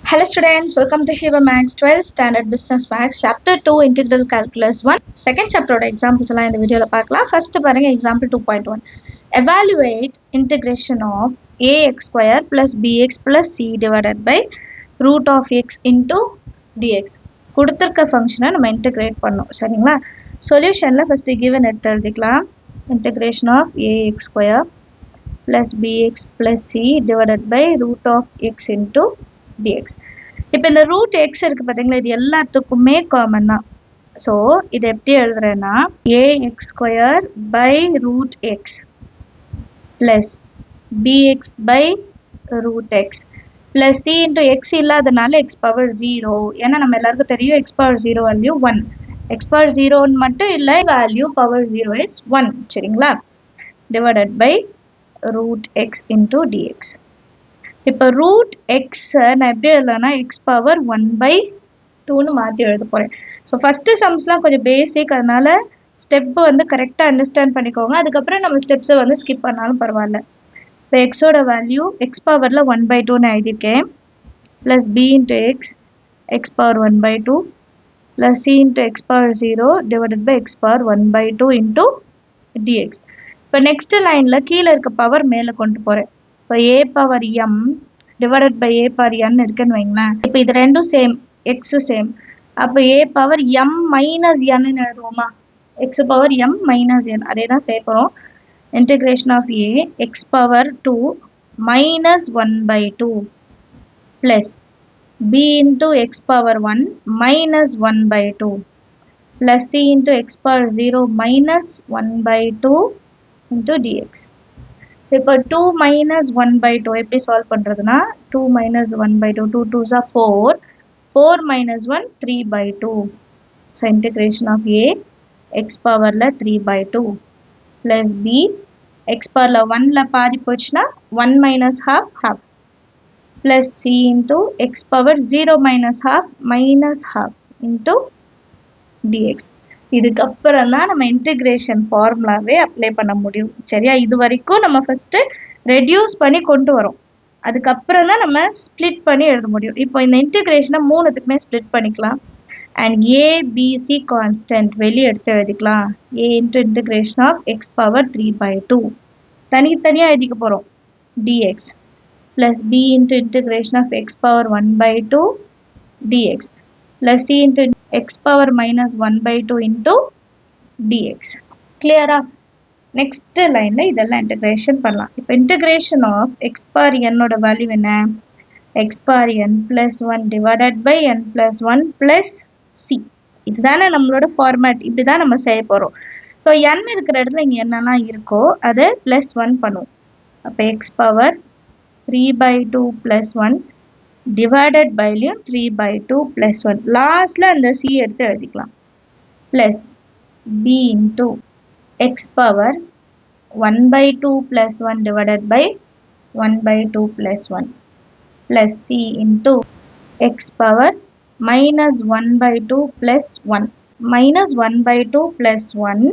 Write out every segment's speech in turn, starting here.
Hello students, welcome to Shiva Max 12th Standard Business Max Chapter 2 Integral Calculus 1 Second chapter examples எல்லாம் இந்த வீடியோல பார்க்கலாம். First பாருங்க example 2.1. Evaluate integration of ax square plus bx plus c divided by root of x into dx. கொடுத்திருக்க ஃபங்க்ஷனை நம்ம integrate பண்ணோம். சரிங்களா? சொல்யூஷன்ல ஃபர்ஸ்ட் given எடுத்து எழுதிக்கலாம். Integration of ax square plus bx plus c divided by root of x into dx. இப்போ இந்த root x இருக்கு பாத்தீங்களா, இது எல்லாத்துக்குமே காமன் தான். ஸோ இது எப்படி எழுதுறேன்னா ax square by root x plus bx by root x plus c into x இல்லாதனால x power 0. ஏன்னா நம்ம எல்லாருக்கும் தெரியும் x power 0 value 1. x power 0 மட்டும் இல்லை, வேல்யூ power 0 is 1. சரிங்களா? divided by root x into dx. இப்போ ரூட் எக்ஸ் நான் எப்படி எழுதலாம்னா எக்ஸ் பவர் 1/2ன்னு மாற்றி எழுத போகிறேன். ஸோ ஃபஸ்ட்டு சம்ஸ்லாம் கொஞ்சம் பேசிக், அதனால ஸ்டெப்பு வந்து கரெக்டாக அண்டர்ஸ்டாண்ட் பண்ணிக்கோங்க. அதுக்கப்புறம் நம்ம ஸ்டெப்ஸை வந்து ஸ்கிப் பண்ணாலும் பரவாயில்ல. இப்போ எக்ஸோட வேல்யூ எக்ஸ் பவரில் 1/2ன்னு எழுதியிருக்கேன். Plus B into x power 1/2 plus C into x power 0 divided by x power 1/2 into dx. இப்போ நெக்ஸ்ட் லைனில் கீழே இருக்க பவர் மேலே கொண்டு போகிறேன். இப்போ a power m divided by a power n இருக்குன்னு வைங்களேன். இப்போ இது ரெண்டும் சேம், எக்ஸ் சேம். அப்போ a power m minus n எழுதுவோமா? X power m minus n அதே தான் சேர்க்கிறோம். Integration of a x power 2 minus 1/2 plus b into X power 1 minus 1/2 plus c into X power 0 minus 1/2 into dx. இப்போ 2 minus 1/2 எப்படி solve பண்ணுறதுனா 2 minus 1/2 2 2s are 4 4 minus 1 3/2. So integration of a x பவரில் 3/2 plus b X பவரில் 1ல் பாதி போச்சுன்னா 1 minus half half plus c into X power 0 minus half minus half into dx. இதுக்கப்புறம் தான் நம்ம இன்டகிரேஷன் ஃபார்முலாவே அப்ளை பண்ண முடியும். சரியா? இது வரைக்கும் நம்ம ஃபஸ்ட்டு ரெடியூஸ் பண்ணி கொண்டு வரோம், அதுக்கப்புறம் தான் நம்ம ஸ்ப்ளிட் பண்ணி எழுத முடியும். இப்போ இந்த இன்டகிரேஷனை மூணுத்துக்குமே ஸ்ப்ளிட் பண்ணிக்கலாம். அண்ட் ஏபிசி கான்ஸ்டன்ட் வெளியே எடுத்து எழுதிக்கலாம். A into integration of x power 3/2 தனித்தனியாக எழுதிக்க போகிறோம். Dx plus B into integration of x power 1/2 dx plus c into x power minus 1/2 into dx. Clear? Next line இதெல்லாம் இன்டகிரேஷன் பண்ணலாம். இப்போ integration of x power n ஓட value என்ன? x power n plus 1 divided by n plus 1 plus c. இதுதானே நம்மளோட format. இப்படி தான் நம்ம செய்ய போகிறோம். ஸோ n இருக்கிற இடத்துல இங்கே என்னெல்லாம் இருக்கோ அதை ப்ளஸ் 1 பண்ணுவோம். அப்போ x power 3/2 plus 1 divided by 3/2 plus 1. லாஸ்ட்ல அந்த c எடுத்து எழுதிக்கலாம். plus b into x power 1/2 plus 1 divided by 1/2 plus 1 plus c into x power minus 1/2 plus 1 minus 1/2 plus 1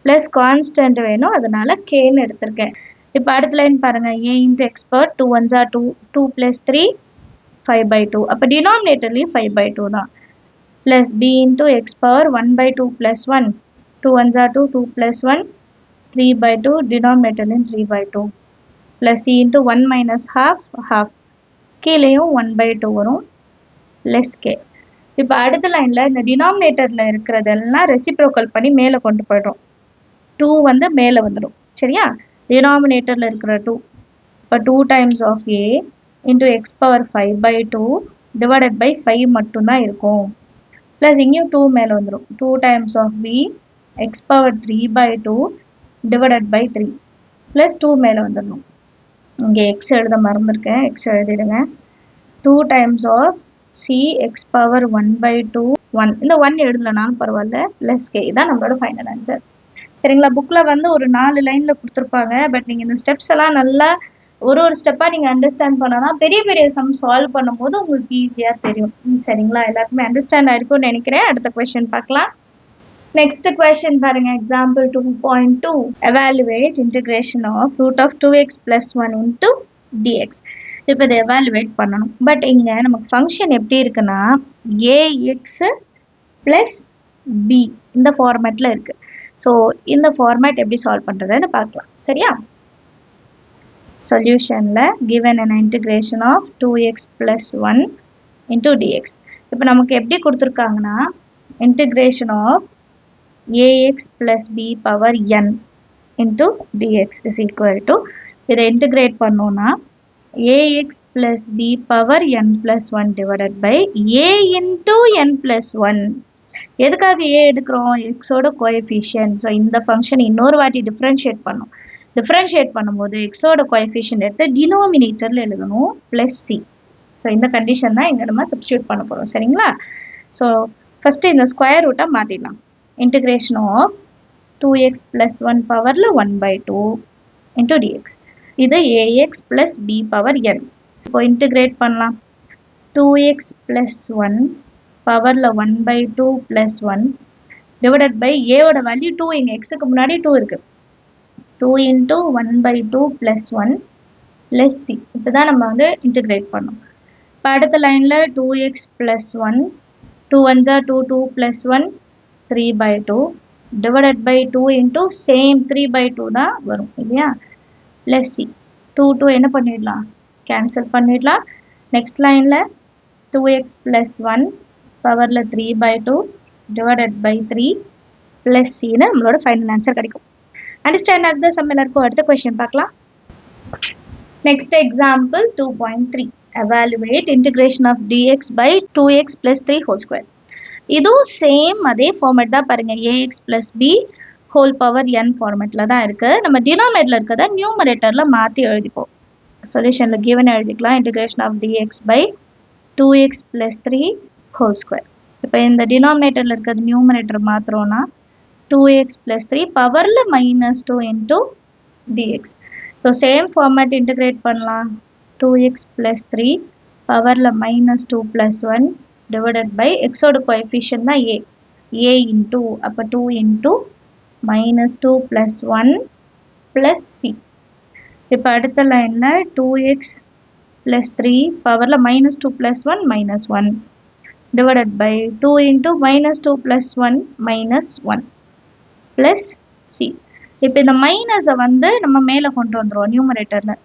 plus constant வேணும், அதனால kன்னு எடுத்திருக்கேன். இப்போ அடுத்த லைன் பாருங்க. a into x power 2 1s are 2 2 plus 3 5/2. அப்போ டினாமினேட்டர்லேயும் 5/2 தான். Plus b into X power 1/2 plus 1 2 1s are 2 2 plus 1 3/2 டினாமினேட்டர்லேயும் 3/2 plus c into 1 minus half half கீழேயும் 1/2 வரும் ப்ளஸ் k. இப்போ அடுத்த லைனில் இந்த டினாமினேட்டரில் இருக்கிறதெல்லாம் ரெசிப்ரோக்கல் பண்ணி மேலே கொண்டு போய்டும். 2 வந்து மேலே வந்துடும். சரியா? டினாமினேட்டரில் இருக்கிற 2 இப்போ 2 times of a into x power 5/2 divided by 5 மட்டும்தான் இருக்கும். ப்ளஸ் இங்கேயும் 2 மேலே வந்துடும். 2 times of b x power 3/2 divided by 3 plus 2 மேலே வந்துடணும். இங்கே x எழுத மறந்துருக்கேன், x எழுதிடுங்க. 2 times of c x power 1/2 1 இந்த 1 எழுதலனாலும் பரவாயில்ல ப்ளஸ் k. இதான் நம்மளோட ஃபைனல் ஆன்சர். சரிங்களா? புக்கில் வந்து ஒரு 4 லைனில் கொடுத்துருப்பாங்க. பட் நீங்கள் இந்த ஸ்டெப்ஸ் எல்லாம் நல்லா ஒரு ஸ்டெப்பாக நீங்கள் அண்டர்ஸ்டாண்ட் பண்ணனா பெரிய பெரிய சம் சால்வ் பண்ணும்போது உங்களுக்கு ஈஸியாக தெரியும். சரிங்களா? எல்லாருக்குமே அண்டர்ஸ்டாண்ட் ஆயிருக்கும்னு நினைக்கிறேன். அடுத்த கொஸ்டின் பார்க்கலாம். நெக்ஸ்ட் கொஸ்டின் பாருங்க. Example 2.2. Evaluate integration of root of 2x plus 1 into dx. இப்போ இதை எவாலுவேட் பண்ணணும். பட் இங்கே நமக்கு ஃபங்க்ஷன் எப்படி இருக்குன்னா ஏஎக்ஸ் ப்ளஸ் பி இந்த ஃபார்மேட்டில் இருக்குது. ஸோ இந்த ஃபார்மேட் எப்படி சால்வ் பண்ணுறதுன்னு பார்க்கலாம். சரியா? சொல்யூஷனில் given an integration of 2x plus 1 into dx. இப்போ நமக்கு எப்படி கொடுத்துருக்காங்கன்னா integration of ax plus b power n into dx is equal to இதை integrate பண்ணோன்னா ax plus b power n plus 1 divided by a into n plus 1. எதுக்காக a எடுக்கிறோம்? எக்ஸோட coefficient. So இந்த ஃபங்க்ஷன் இன்னொரு வாட்டி டிஃப்ரென்ஷியேட் பண்ணோம். டிஃப்ரென்ஷியேட் பண்ணும்போது எக்ஸோட கோஎஃபிஷியன்ட் எடுத்து டினோமினேட்டரில் எழுதணும் ப்ளஸ் சி. ஸோ இந்த கண்டிஷன் தான் இங்கே நம்ம சப்ஸ்டியூட் பண்ண போகிறோம். சரிங்களா? ஸோ ஃபஸ்ட்டு இந்த ஸ்கொயர் ரூட்டை மாற்றிடலாம். இன்டிகிரேஷன் ஆஃப் 2x ப்ளஸ் 1 பவரில் 1/2 இன்டூ டிஎக்ஸ். இது ax plus b power n. இப்போ இன்டிகிரேட் பண்ணலாம். 2x ப்ளஸ் 1 பவரில் 1/2 ப்ளஸ் 1 டிவைடட் பை ஏவோட வேல்யூ 2. இங்கே எக்ஸுக்கு முன்னாடி 2 இருக்குது. 2 இன்ட்டு 1/2 ப்ளஸ் 1 ப்ளஸ் சி. இப்போ தான் நம்ம வந்து இன்டிகிரேட் பண்ணோம். இப்போ அடுத்த லைனில் 2x plus 1 2 1 2 2 plus 1 3/2 divided by 2 into same 3/2 தான் வரும் இல்லையா? Plus C. 2 2 என்ன பண்ணிடலாம்? கேன்சல் பண்ணிடலாம். நெக்ஸ்ட் லைனில் 2x ப்ளஸ் 1 பவரில் 3/2 டிவைடட் பை 3 ப்ளஸ் சின்னு நம்மளோட ஃபைனல் ஆன்சர் கிடைக்கும். அண்டர்ஸ்டாண்ட் ஆகுது? சம் எல்லாருக்கும். அடுத்த கொஸ்டின் பார்க்கலாம். Next example 2.3. Evaluate integration of dx by 2x plus 3 whole square. இதுவும் சேம் அதே ஃபார்மேட் தான் பாருங்கள். ax plus b whole power n ஃபார்மேட்டில் தான் இருக்குது. நம்ம டினாமினேட்டரில் இருக்கிறத நியூமரேட்டரில் மாற்றி எழுதிப்போம். சொல்யூஷனில் கிவன் எழுதிக்கலாம். Integration of dx by 2x plus 3 whole square. இப்போ இந்த டினாமினேட்டரில் இருக்கிறது நியூமரேட்டர் மாத்திரம்னா 2x plus 3 பவரில் -2 into dx. So same format integrate பண்ணலாம். 2x plus 3 பவரில் -2 plus 1 டிவைடட் பை எக்ஸோட கோஎஃபிஷியன்ட் தான் a இன்ட்டு அப்போ 2 இன்ட்டு -2 plus 1 plus c. இப்போ அடுத்த லைனில் 2x plus 3 பவரில் -2 plus 1 -1 divided by 2 into -2 plus 1 -1 plus c. இப்போ இந்த மைனஸை வந்து நம்ம மேலே கொண்டு வந்துடுவோம் நியூமரேட்டரில்.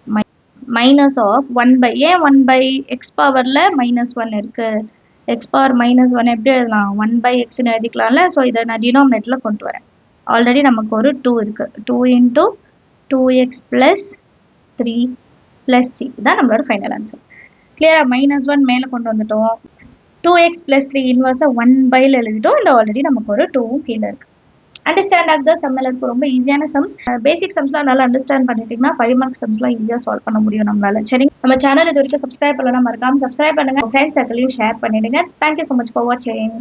மைனஸ் ஆஃப் 1/, ஏன் 1/, எக்ஸ் பவரில் -1 இருக்குது. எக்ஸ் பவர் -1 எப்படி எழுதலாம்? 1/xன்னு எழுதிக்கலாம்ல. ஸோ இதை நான் டினாமினேட்டரில் கொண்டு வரேன். ஆல்ரெடி நமக்கு ஒரு 2 இருக்குது. 2 into 2x plus 3 plus c தான் நம்மளோட ஃபைனல் ஆன்சர். கிளியராக? -1 மேலே கொண்டு வந்துட்டோம். 2x plus 3 இன்வர்ஸை 1/ல எழுதிட்டோம். இல்லை ஆல்ரெடி நமக்கு ஒரு 2வும் கீழே இருக்குது. அண்டர்ஸ்டாண்ட் ஆகுது? சம்மெல்லாம் ரொம்ப ஈஸியான சம்ஸ். பேசிக் சம்ஸ்லாம் நல்லா அண்டர்ஸ்டாண்ட் பண்ணிட்டீங்கன்னா 5 மார்க்ஸ் சம்ஸ்லாம் ஈஸியாக சால்வ் பண்ண முடியும் நம்மளால. சரி, நம்ம சேனல் இது வரைக்கும் சப்ஸ்கிரைப் பண்ணலாம், மறக்காம சப்ஸ்கிரைப் பண்ணுங்க. ஃப்ரெண்ட்ஸ் சர்க்கிளையும் ஷேர் பண்ணிடுங்க. தேங்க்யூ ஸோ மச் ஃபார் வாட்சிங்.